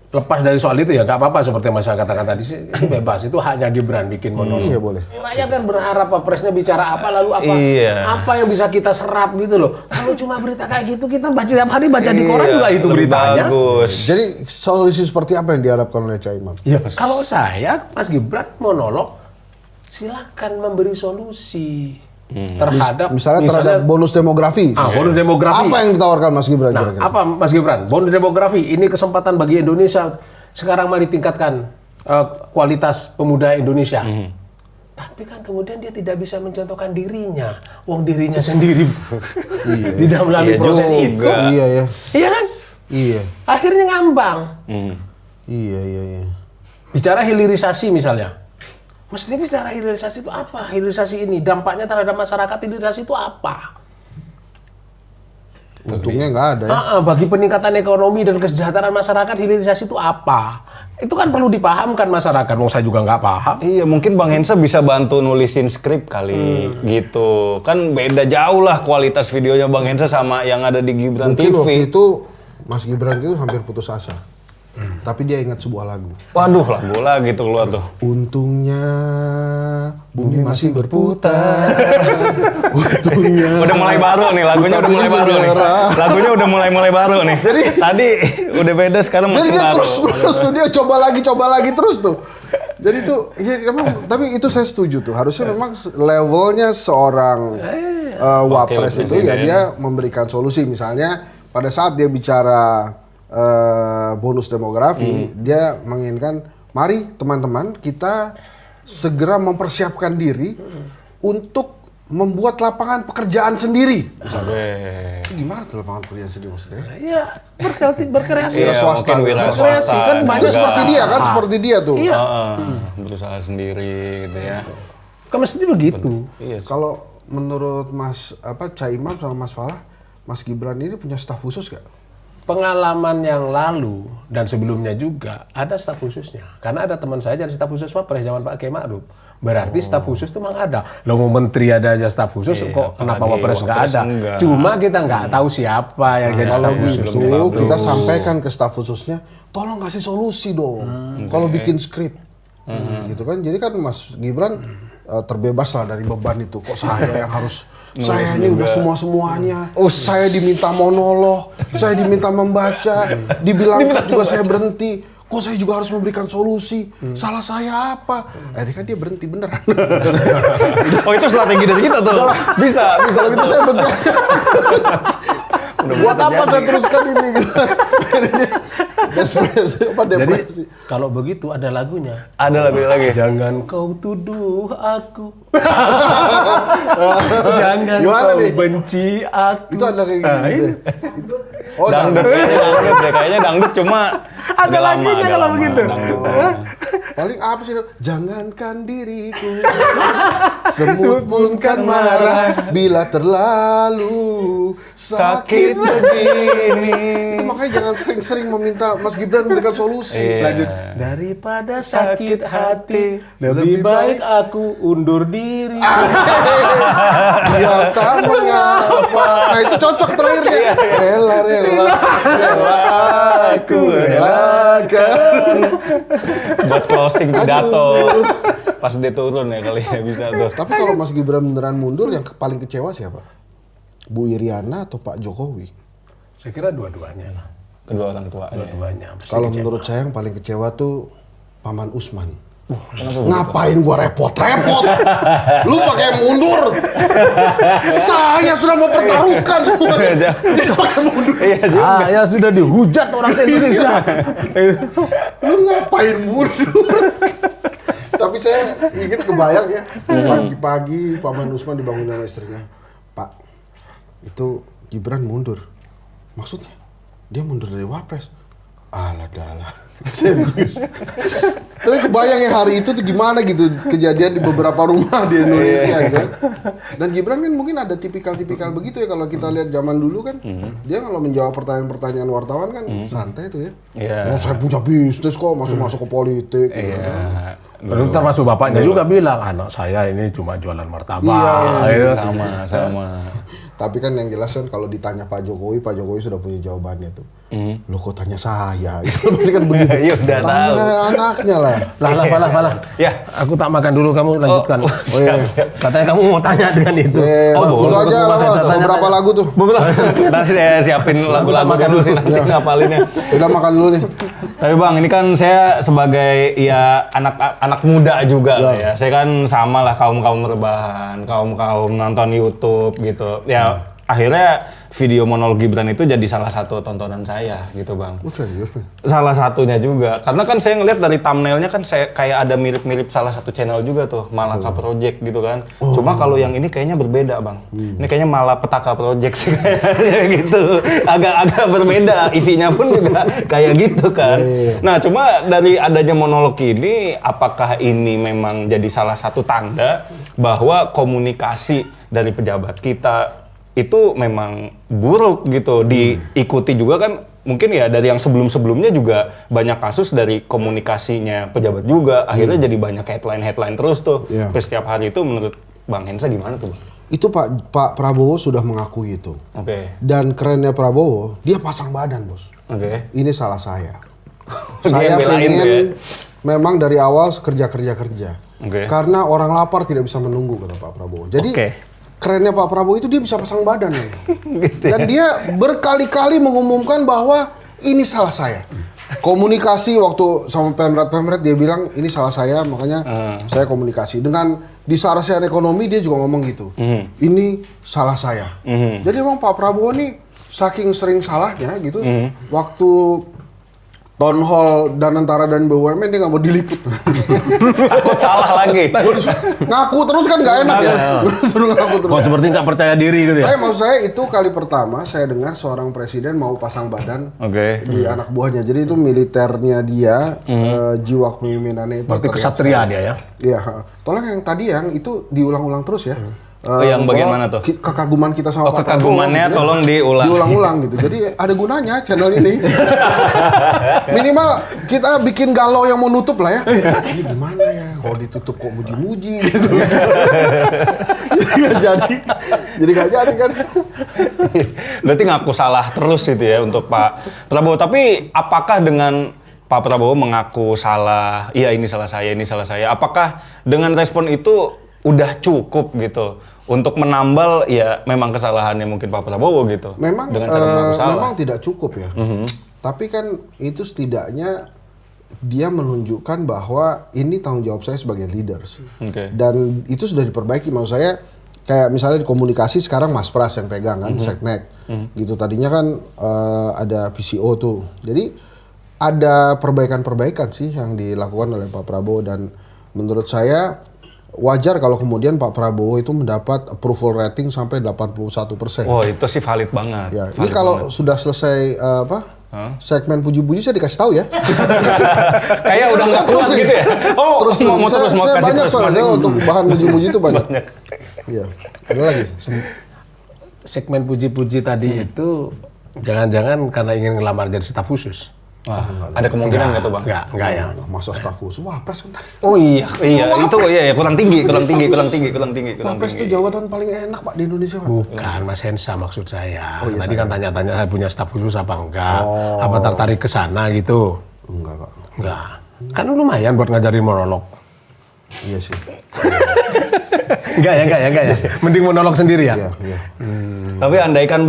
lepas dari soal itu ya nggak apa-apa, seperti yang Mas katakan tadi sih, ini bebas, itu haknya Gibran bikin monolog. Iya boleh. Rakyat kan berharap Pak Presnya bicara apa lalu apa, apa yang bisa kita serap gitu loh. Kalau cuma berita kayak gitu kita baca tiap hari di koran juga itu beritanya. Bagus. Jadi solusi seperti apa yang diharapkan oleh Cak Imam? Ya, kalau saya Mas Gibran monolog silakan memberi solusi. Terhadap bonus demografi. Bonus demografi. Apa yang ditawarkan Mas Gibran? Apa Mas Gibran? Bonus demografi ini kesempatan bagi Indonesia. Sekarang mari tingkatkan kualitas pemuda Indonesia. Tapi kan kemudian dia tidak bisa mencontohkan dirinya. Wong dirinya sendiri tidak melalui proses itu. Iya kan? Iya. Akhirnya ngambang. Iya. Bicara hilirisasi misalnya. Mestinya bicara hilirisasi itu apa? Hilirisasi ini dampaknya terhadap masyarakat, hilirisasi itu apa? Untungnya nggak ada ya. Bagi peningkatan ekonomi dan kesejahteraan masyarakat, hilirisasi itu apa? Itu kan perlu dipahamkan masyarakat. Saya juga nggak paham. Iya, mungkin Bang Hensa bisa bantu nulisin skrip kali gitu. Kan beda jauh lah kualitas videonya Bang Hensa sama yang ada di Gibran TV. Mungkin waktu itu Mas Gibran itu hampir putus asa. Tapi dia ingat sebuah lagu. Waduh, lagu lagi tuh keluar tuh. Untungnya bumi masih berputar. Untungnya. Udah mulai baru nih, lagunya udah mulai baru nih. Lagunya udah mulai baru nih. Jadi tadi udah beda, sekarang jadi makin dia baru. terus tuh, dia coba lagi terus tuh. Jadi tuh, ya, emang, tapi itu saya setuju tuh. Harusnya memang levelnya seorang wapres itu ya dia memberikan solusi. Misalnya pada saat dia bicara bonus demografi, dia menginginkan, mari teman-teman kita segera mempersiapkan diri untuk membuat lapangan pekerjaan sendiri. Misalnya. Gimana tuh lapangan pekerjaan sendiri maksudnya? Iya, berkreasi. Swasta, wira swasta. Kan itu seperti dia kan, seperti dia tuh. Iya. Berusaha sendiri gitu ya. Kan mesti begitu. Iya. Kalau menurut Mas Cak Imam sama Mas Falah, Mas Gibran ini punya staf khusus gak? Pengalaman yang lalu dan sebelumnya juga ada staf khususnya. Karena ada teman saya jadi staf khusus Wapres zaman Pak Kiai Ma'ruf. Berarti staf khusus itu memang ada. Loh, mau menteri ada aja staf khusus, kok kenapa Wapres nggak ada? Enggak. Cuma kita nggak tahu siapa yang jadi Kalau staf khusus. gitu kita sampaikan ke staf khususnya, tolong kasih solusi dong. Kalau bikin skrip, gitu kan. Jadi kan Mas Gibran terbebas lah dari beban itu. Kok saya yang harus? Saya ini udah semuanya. Saya diminta monolog, saya diminta membaca, dibilang juga saya berhenti. Kok saya juga harus memberikan solusi? Salah saya apa? Akhirnya kan dia berhenti beneran. Oh, itu strategi dari kita tuh. Bisa. Kalau gitu saya berhenti aja. Buat apa saya teruskan ini? Depresi. Jadi kalau begitu ada lagunya. Ada lagi. Jangan kau tuduh aku. Jangan Gimana kau nih? benci aku. Itu ada kayak gitu. Oh, Dangdut kayaknya dangdut cuma Ada agak lagunya agak kalau lama begitu. dangdut. paling apa sih? Jangankan diriku, semut pun kan marah bila terlalu sakit begini. Itu makanya jangan sering-sering meminta Mas Gibran memberikan solusi. Lanjut. Daripada sakit hati, lebih baik aku undur diri. Dia tak mengapa. Nah itu cocok terakhirnya. Rela aku relakan. Buat closing pidato. Pas dia turun ya kali ya bisa tuh. Tapi kalau Mas Gibran beneran mundur, yang paling kecewa siapa? Bu Iriana atau Pak Jokowi? Saya kira dua-duanya lah. Kedua orang tua. Dua-duanya. Kalau menurut saya yang paling kecewa tuh Paman Usman. Ngapain gua repot-repot? Lu pakai mundur. Saya sudah mempertaruhkan semua. Dia pakai mundur. Ya sudah dihujat orang se-Indonesia. Lu ngapain mundur? Tapi saya ingin kebayang ya, pagi-pagi Paman Usman dibangun sama istrinya. Pak, itu Gibran mundur. Maksudnya? Dia mundur dari Wapres. Alah. Serius. Tapi kebayang ya hari itu tuh gimana gitu kejadian di beberapa rumah di Indonesia gitu. Dan Gibran kan mungkin ada tipikal-tipikal begitu ya, kalau kita lihat zaman dulu kan. Dia kalau menjawab pertanyaan-pertanyaan wartawan kan santai tuh ya. Oh, saya punya bisnis kok, masuk ke politik gitu. Lalu termasuk bapaknya juga bilang, anak saya ini cuma jualan martabak. Sama. Tapi kan yang jelas kan kalau ditanya Pak Jokowi sudah punya jawabannya tuh. Loh kok tanya saya? Itu pasti kan begitu. Ya udah tanya tahu. anaknya lah. Lah. Ya. Aku tak makan dulu, kamu lanjutkan. Siap. Katanya kamu mau tanya dengan itu. Itu aja lah. Beberapa lagu tuh. Nanti saya siapin lagu-lagu makan dulu sih nanti ngapalinnya. Udah makan dulu nih. Tapi Bang, ini kan saya sebagai ya anak muda juga lah ya. Saya kan sama lah kaum rebahan, kaum nonton YouTube gitu. Ya akhirnya video monolog Gibran itu jadi salah satu tontonan saya gitu Bang. Serius Bang? Salah satunya juga. Karena kan saya ngeliat dari thumbnailnya kan saya kayak ada mirip-mirip salah satu channel juga tuh, Malaka Project gitu kan. Cuma kalau yang ini kayaknya berbeda Bang. Ini kayaknya Malapetaka Project sih kayaknya gitu. Agak berbeda, isinya pun juga kayak gitu kan. Nah cuma dari adanya monolog ini, apakah ini memang jadi salah satu tanda bahwa komunikasi dari pejabat kita itu memang buruk gitu, diikuti juga kan mungkin ya dari yang sebelum-sebelumnya juga banyak kasus dari komunikasinya pejabat juga, akhirnya jadi banyak headline terus tuh. Setiap hari itu menurut Bang Hensa gimana tuh Bang? Itu Pak Prabowo sudah mengakui itu. Oke. Dan kerennya Prabowo, dia pasang badan bos. Oke. Ini salah saya. Saya pengen memang dari awal kerja. Karena orang lapar tidak bisa menunggu, kata Pak Prabowo. Jadi kerennya Pak Prabowo itu dia bisa pasang badan. Gitu. Dan dia berkali-kali mengumumkan bahwa ini salah saya. Komunikasi waktu sama Pemret dia bilang ini salah saya, makanya saya komunikasi. Dengan disarasan ekonomi dia juga ngomong gitu. Ini salah saya. Jadi emang Pak Prabowo nih saking sering salahnya gitu. Waktu Town Hall Danantara dan BUMN dia nggak mau diliput. Takut salah lagi. Ngaku terus kan nggak enak ya. Suruh ngaku terus. Seperti nggak percaya diri gitu ya. Tapi maksud saya itu kali pertama saya dengar seorang presiden mau pasang badan di anak buahnya. Jadi itu militernya dia, jiwa kepemimpinannya itu. Berarti kesatria dia ya? Iya. Tolong yang tadi yang itu diulang-ulang terus ya. Yang bagian mana tuh? Kekaguman kita sama Pak Prabowo. Kekagumannya gitu, tolong diulang. Diulang-ulang gitu. Jadi ada gunanya channel ini. Minimal kita bikin galau yang mau nutup lah ya. Ini gimana ya? Kalau ditutup kok muji-muji gitu. Jadi nggak jadi kan. Berarti ngaku salah terus itu ya untuk Pak Prabowo. Tapi apakah dengan Pak Prabowo mengaku salah, iya ini salah saya, apakah dengan respon itu udah cukup gitu untuk menambal ya memang kesalahannya mungkin Pak Prabowo gitu. Memang dengan cara mengaku salah. Memang tidak cukup ya. Tapi kan itu setidaknya dia menunjukkan bahwa ini tanggung jawab saya sebagai leaders. Dan itu sudah diperbaiki. Maksud saya kayak misalnya di komunikasi sekarang Mas Pras yang pegang kan, Seknek. Gitu tadinya kan ada PCO tuh. Jadi ada perbaikan-perbaikan sih yang dilakukan oleh Pak Prabowo dan menurut saya wajar kalau kemudian Pak Prabowo itu mendapat approval rating sampai 81%. Oh, itu sih valid banget. Ya, ini kalau sudah selesai segmen puji-puji saya dikasih tahu ya. Kayak udah nggak kuat gitu ya. Oh, terus mau saya banyak soalnya untuk bahan puji-puji itu banyak. Iya. Ada lagi. Segmen puji-puji tadi itu jangan-jangan karena ingin ngelamar jadi staf khusus. Wah, ada kemungkinan nggak tuh Bang? Enggak ya. Masa staf khusus, wapres kan tadi. Oh iya, itu ya kurang tinggi. Wapres itu jabatan paling enak Pak di Indonesia Pak. Bukan Mas Hensa maksud saya. Oh, iya, tadi kan tanya-tanya punya staf khusus apa enggak? Apa tertarik ke sana gitu? Enggak Pak. Enggak. Kan lumayan buat ngajarin monolog. Iya sih. Enggak ya. Mending monolog sendiri ya. Iya. Tapi andaikan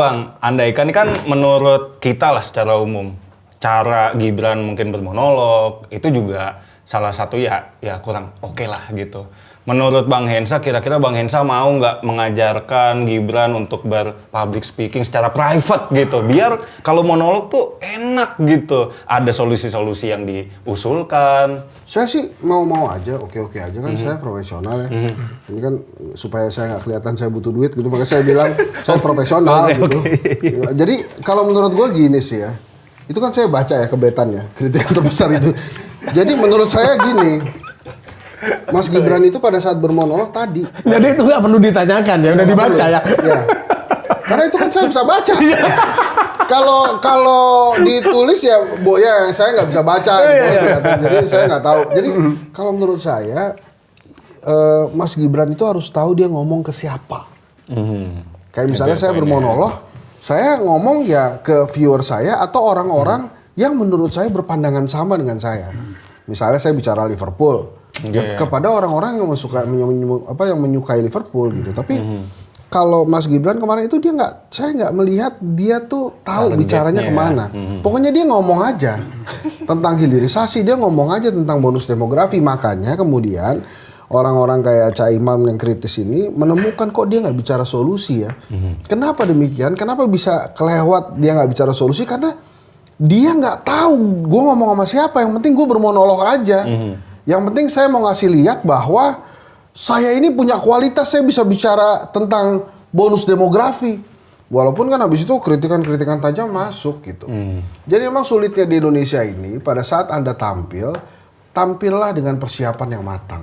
kan menurut kita lah secara umum. Cara Gibran mungkin bermonolog itu juga salah satu ya kurang oke lah gitu. Menurut Bang Hensa, kira-kira Bang Hensa mau nggak mengajarkan Gibran untuk berpublic speaking secara private gitu, biar kalau monolog tuh enak gitu, ada solusi-solusi yang diusulkan. Saya sih mau aja, oke aja kan saya profesional ya. Ini kan supaya saya nggak kelihatan saya butuh duit gitu, makanya saya bilang saya profesional gitu. Jadi kalau menurut gue gini sih ya. Itu kan saya baca ya kebetannya, kritikan terbesar itu. Jadi menurut saya gini, Mas Gibran itu pada saat bermonolog tadi. Jadi itu nggak perlu ditanyakan ya, udah dibaca ya. Karena itu kan saya bisa baca. Kalau ditulis ya, saya nggak bisa baca. Jadi saya nggak tahu. Jadi kalau menurut saya, Mas Gibran itu harus tahu dia ngomong ke siapa. Kayak misalnya saya bermonolog. Saya ngomong ya ke viewer saya atau orang-orang yang menurut saya berpandangan sama dengan saya. Misalnya saya bicara Liverpool, kepada orang-orang yang menyukai Liverpool gitu. Tapi kalau Mas Gibran kemarin itu saya nggak melihat dia tuh tahu bicaranya kemana. Pokoknya dia ngomong aja tentang hilirisasi, dia ngomong aja tentang bonus demografi. Makanya kemudian orang-orang kayak Caiman yang kritis ini menemukan kok dia nggak bicara solusi ya. Kenapa demikian? Kenapa bisa kelewat dia nggak bicara solusi? Karena dia nggak tahu gue ngomong sama siapa. Yang penting gue bermonolog aja. Yang penting saya mau ngasih lihat bahwa saya ini punya kualitas, saya bisa bicara tentang bonus demografi. Walaupun kan habis itu kritikan-kritikan tajam masuk gitu. Jadi memang sulitnya di Indonesia ini pada saat Anda tampillah dengan persiapan yang matang.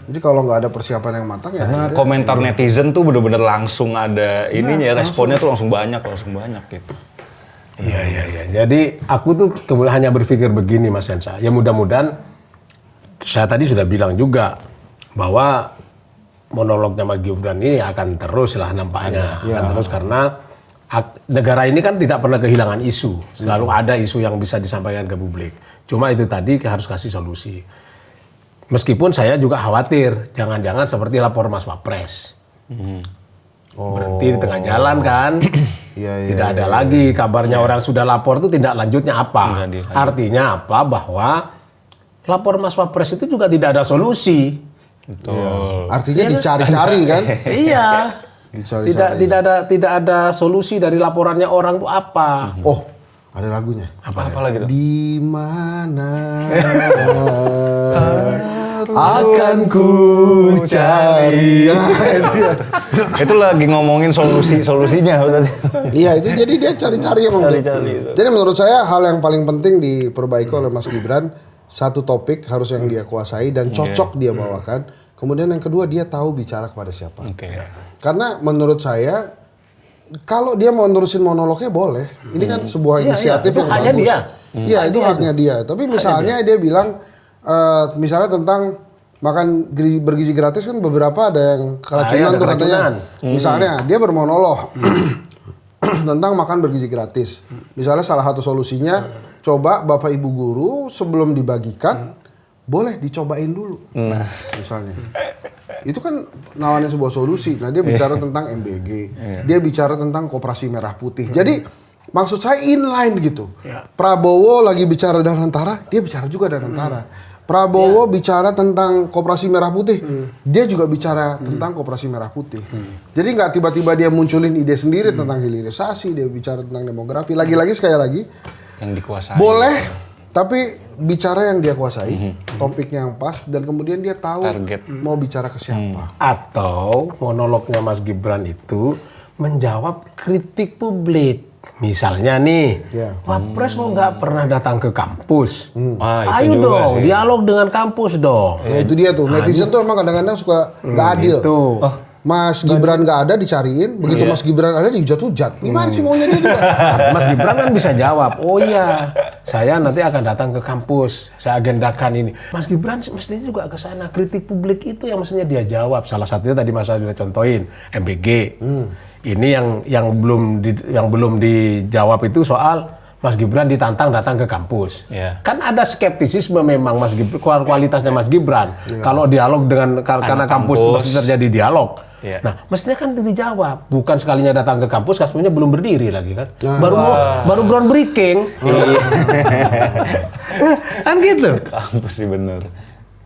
Jadi kalau nggak ada persiapan yang matang karena komentar netizen tuh bener-bener langsung ada ininya, responnya tuh langsung banyak gitu. Iya. Jadi aku tuh hanya berpikir begini Mas Hensa. Ya mudah-mudahan saya tadi sudah bilang juga bahwa monolognya Mas Gibran ini akan terus lah nampaknya. Akan terus karena negara ini kan tidak pernah kehilangan isu. Selalu ada isu yang bisa disampaikan ke publik. Cuma itu tadi harus kasih solusi. Meskipun saya juga khawatir, jangan-jangan seperti lapor Mas Wapres. Berhenti di tengah jalan kan. Tidak ada lagi kabarnya orang sudah lapor itu tindak lanjutnya apa. Artinya apa? Bahwa lapor Mas Wapres itu juga tidak ada solusi. Betul. Artinya dicari-cari kan? Iya. Tidak ada solusi dari laporannya orang itu apa. Oh, ada lagunya. Apa lagi tuh? Di mana akan ku cari. Itu lagi ngomongin solusinya berarti. Iya, itu jadi dia cari-cari emang. Jadi menurut saya hal yang paling penting diperbaiki oleh Mas Gibran, satu topik harus yang dia kuasai dan cocok dia bawakan. Kemudian yang kedua dia tahu bicara kepada siapa. Karena menurut saya kalau dia mau nerusin monolognya boleh. Ini kan sebuah inisiatif yang bagus. Iya, itu haknya dia. Tapi misalnya dia bilang misalnya tentang makan bergizi gratis kan beberapa ada yang keracunan tuh katanya. Misalnya dia bermonolog tentang makan bergizi gratis. Misalnya salah satu solusinya coba Bapak Ibu guru sebelum dibagikan boleh dicobain dulu. Misalnya. Itu kan nawarin sebuah solusi. Nah, dia bicara tentang MBG. Dia bicara tentang Koperasi Merah Putih. Jadi maksud saya inline gitu. Prabowo lagi bicara Danantara, dia bicara juga Danantara. Prabowo bicara tentang Koperasi Merah Putih, dia juga bicara tentang Koperasi Merah Putih. Jadi nggak tiba-tiba dia munculin ide sendiri tentang hilirisasi, dia bicara tentang demografi. Lagi-lagi sekali lagi, yang dikuasai. boleh, tapi bicara yang dia kuasai, topiknya yang pas, dan kemudian dia tahu mau bicara ke siapa. Atau monolognya Mas Gibran itu menjawab kritik publik. Misalnya nih, Wapres mau nggak pernah datang ke kampus. Ayo dong, dialog dengan kampus dong. Nah itu dia tuh, netizen tuh emang kadang-kadang suka nggak adil. Gitu. Mas Gibran nggak ada dicariin, begitu Mas Gibran ada dihujat-hujat. Gimana sih maunya dia juga? Mas Gibran kan bisa jawab, oh iya, saya nanti akan datang ke kampus, saya agendakan ini. Mas Gibran mestinya juga ke sana, kritik publik itu yang mestinya dia jawab. Salah satunya tadi Mas sudah contohin, MBG. Ini yang belum dijawab itu soal Mas Gibran ditantang datang ke kampus. Kan ada skeptisisme memang Mas Gibran, kualitasnya Mas Gibran. Kalau dialog dengan karena kampus pasti terjadi dialog. Nah, mestinya kan itu dijawab. Bukan sekalinya datang ke kampus, kampusnya belum berdiri lagi kan. Baru groundbreaking. Kan gitu. Kampus sih bener.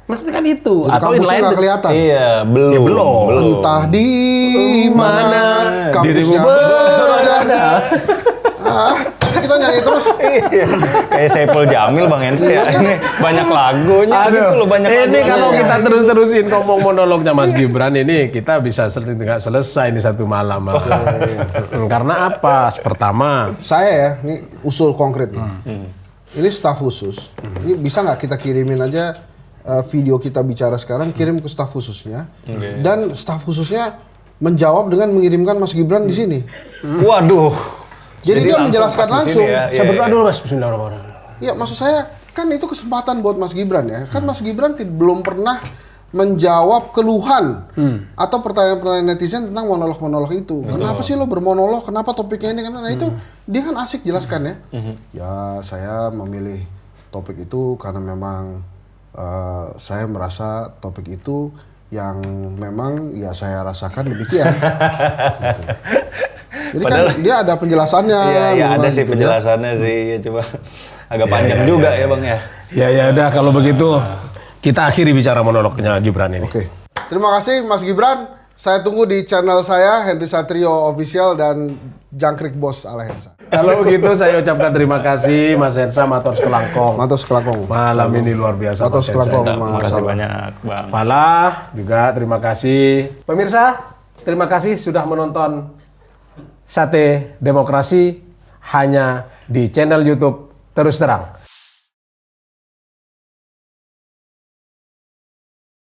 Mesti kan itu. Jadi atau kampusnya nggak kelihatan. Iya, belum. Entah di mana kampusnya berada. Kita nyanyi terus. Kayak Saipul Jamil Bang Ensa ya. Ini banyak lagunya gitu loh, banyak lagu. Ini kalau kita terus-terusin ngomong monolognya Mas Gibran ini, kita bisa nggak selesai ini satu malam. Karena apa? Pertama, saya ya, ini usul konkret nih. Ini staf khusus. Ini bisa nggak kita kirimin aja video kita bicara sekarang, kirim ke staf khususnya. Dan staf khususnya menjawab dengan mengirimkan Mas Gibran di sini. Waduh. Jadi dia menjelaskan langsung. Saya berdoa dulu Mas, bismillahirrahmanirrahim. Ya maksud saya kan itu kesempatan buat Mas Gibran ya. Kan Mas Gibran belum pernah menjawab keluhan atau pertanyaan-pertanyaan netizen tentang monolog-monolog itu. Kenapa sih lo bermonolog? Kenapa topiknya ini? Karena itu dia kan asik jelaskan ya. Ya saya memilih topik itu karena memang saya merasa topik itu yang memang ya saya rasakan demikian. Gitu. Jadi padahal, kan dia ada penjelasannya. Iya ada sih gitu penjelasannya ya. Sih, ya coba agak panjang juga ya Bang ya. Ya udah kalau begitu kita akhiri bicara monolognya Gibran ini. Oke. Terima kasih Mas Gibran. Saya tunggu di channel saya Henry Satrio Official dan Jangkrik Bos ala Hensa. Kalau begitu saya ucapkan terima kasih Mas Hensa Matos Kelangkong. Matos Kelangkong. Malam ini luar biasa. Matos Kelangkong. Terima kasih banyak Bang. Falah juga terima kasih. Pemirsa, terima kasih sudah menonton Sate Demokrasi hanya di channel YouTube Terus Terang.